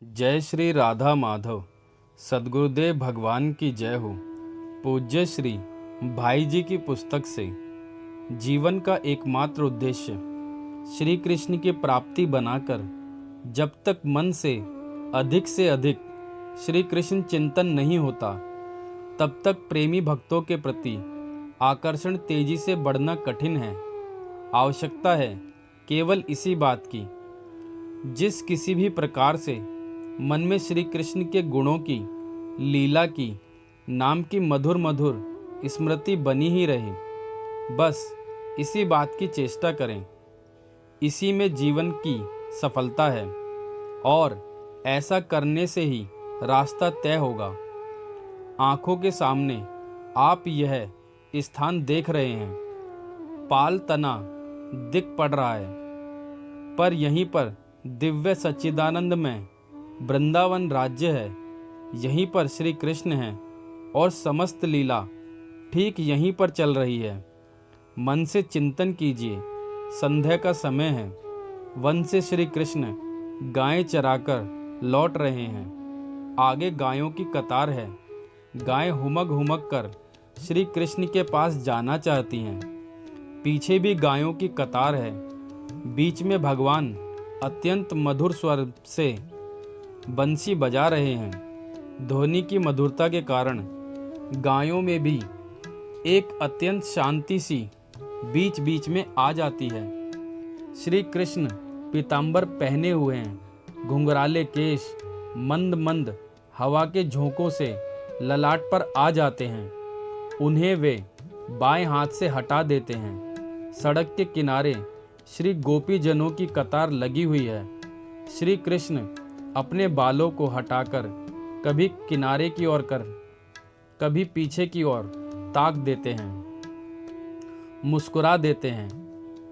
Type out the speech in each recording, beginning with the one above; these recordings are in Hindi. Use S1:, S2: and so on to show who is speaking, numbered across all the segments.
S1: जय श्री राधा माधव। सद्गुरुदेव भगवान की जय हो। पूज्य श्री भाई जी की पुस्तक से जीवन का एकमात्र उद्देश्य श्री कृष्ण की प्राप्ति बनाकर जब तक मन से अधिक श्री कृष्ण चिंतन नहीं होता तब तक प्रेमी भक्तों के प्रति आकर्षण तेजी से बढ़ना कठिन है। आवश्यकता है केवल इसी बात की, जिस किसी भी प्रकार से मन में श्री कृष्ण के गुणों की, लीला की, नाम की मधुर मधुर स्मृति बनी ही रहे। बस इसी बात की चेष्टा करें। इसी में जीवन की सफलता है और ऐसा करने से ही रास्ता तय होगा। आंखों के सामने आप यह स्थान देख रहे हैं, पाल तना दिख पड़ रहा है, पर यहीं पर दिव्य सच्चिदानंद में वृंदावन राज्य है। यहीं पर श्री कृष्ण हैं और समस्त लीला ठीक यहीं पर चल रही है। मन से चिंतन कीजिए, संध्या का समय है। वन से श्री कृष्ण गायें चराकर लौट रहे हैं। आगे गायों की कतार है। गायें हुमक हुमक कर श्री कृष्ण के पास जाना चाहती हैं। पीछे भी गायों की कतार है। बीच में भगवान अत्यंत मधुर स्वर से बंसी बजा रहे हैं। ध्वनि की मधुरता के कारण गायों में भी एक अत्यंत शांति सी बीच बीच में आ जाती है। श्री कृष्ण पीतांबर पहने हुए हैं। घुंघराले केश मंद मंद हवा के झोंकों से ललाट पर आ जाते हैं। उन्हें वे बाएं हाथ से हटा देते हैं। सड़क के किनारे श्री गोपी जनों की कतार लगी हुई है। श्री कृष्ण अपने बालों को हटाकर कभी किनारे की ओर कर कभी पीछे की ओर ताक देते हैं, मुस्कुरा देते हैं,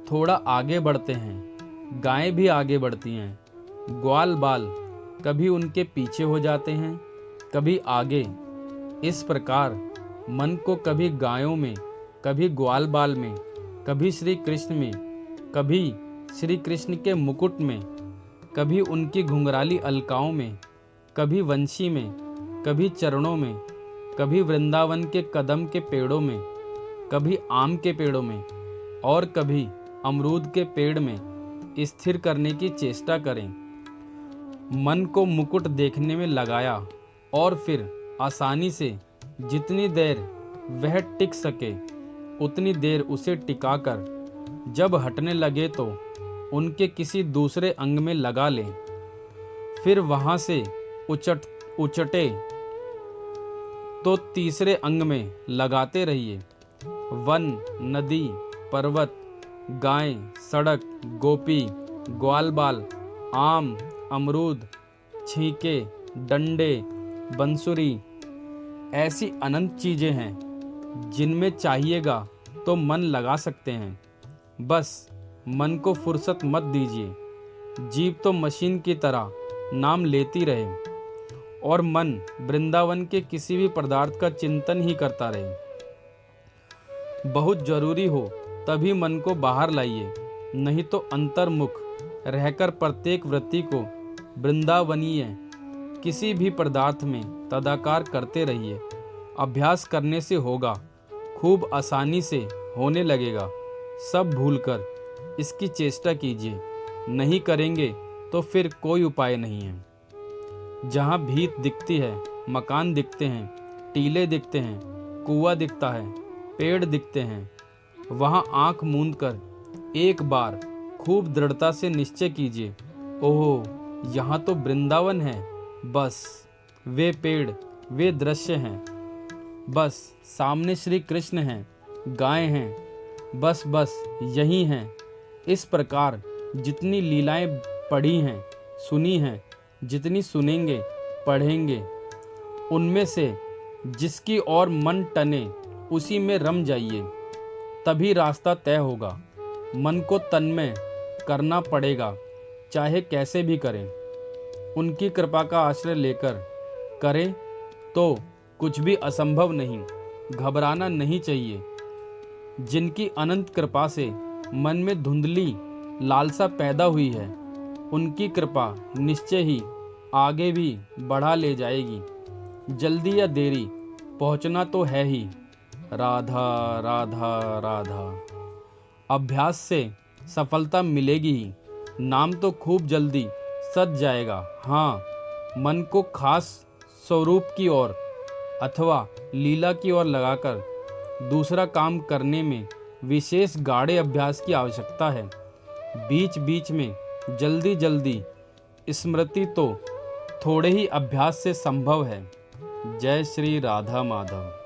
S1: थोड़ा आगे बढ़ते हैं। गायें भी आगे बढ़ती हैं। ग्वाल बाल कभी उनके पीछे हो जाते हैं, कभी आगे। इस प्रकार मन को कभी गायों में, कभी ग्वाल बाल में, कभी श्री कृष्ण में, कभी श्री कृष्ण के मुकुट में, कभी उनकी घुंघराली अलकाओं में, कभी वंशी में, कभी चरणों में, कभी वृंदावन के कदम के पेड़ों में, कभी आम के पेड़ों में और कभी अमरूद के पेड़ में स्थिर करने की चेष्टा करें। मन को मुकुट देखने में लगाया और फिर आसानी से जितनी देर वह टिक सके उतनी देर उसे टिकाकर जब हटने लगे तो उनके किसी दूसरे अंग में लगा लें। फिर वहां से उचटे तो तीसरे अंग में लगाते रहिए। वन, नदी, पर्वत, गाय, सड़क, गोपी, ग्वालबाल, आम, अमरूद, छींके, डंडे, बंसुरी, ऐसी अनंत चीजें हैं जिनमें चाहिएगा तो मन लगा सकते हैं। बस मन को फुर्सत मत दीजिए। जीभ तो मशीन की तरह नाम लेती रहे और मन वृंदावन के किसी भी पदार्थ का चिंतन ही करता रहे। बहुत जरूरी हो तभी मन को बाहर लाइए, नहीं तो अंतर्मुख रहकर प्रत्येक वृत्ति को वृंदावनीय किसी भी पदार्थ में तदाकार करते रहिए। अभ्यास करने से होगा, खूब आसानी से होने लगेगा। सब भूलकर इसकी चेष्टा कीजिए। नहीं करेंगे तो फिर कोई उपाय नहीं है। जहाँ भीत दिखती है, मकान दिखते हैं, टीले दिखते हैं, कुआं दिखता है, पेड़ दिखते हैं, वहाँ आंख मूंद कर एक बार खूब दृढ़ता से निश्चय कीजिए, ओहो यहाँ तो वृंदावन है। बस वे पेड़, वे दृश्य हैं। बस सामने श्री कृष्ण हैं, गायें हैं, बस यही हैं। इस प्रकार जितनी लीलाएं पढ़ी हैं, सुनी हैं, जितनी सुनेंगे, पढ़ेंगे, उनमें से जिसकी ओर मन टने उसी में रम जाइए, तभी रास्ता तय होगा। मन को तन्मय करना पड़ेगा, चाहे कैसे भी करें। उनकी कृपा का आश्रय लेकर करें तो कुछ भी असंभव नहीं। घबराना नहीं चाहिए। जिनकी अनंत कृपा से मन में धुंधली लालसा पैदा हुई है, उनकी कृपा निश्चय ही आगे भी बढ़ा ले जाएगी। जल्दी या देरी पहुंचना तो है ही। राधा राधा राधा। अभ्यास से सफलता मिलेगी ही। नाम तो खूब जल्दी सज जाएगा। हाँ, मन को खास स्वरूप की ओर अथवा लीला की ओर लगाकर दूसरा काम करने में विशेष गाढ़े अभ्यास की आवश्यकता है। बीच बीच में जल्दी जल्दी स्मृति तो थोड़े ही अभ्यास से संभव है। जय श्री राधा माधव।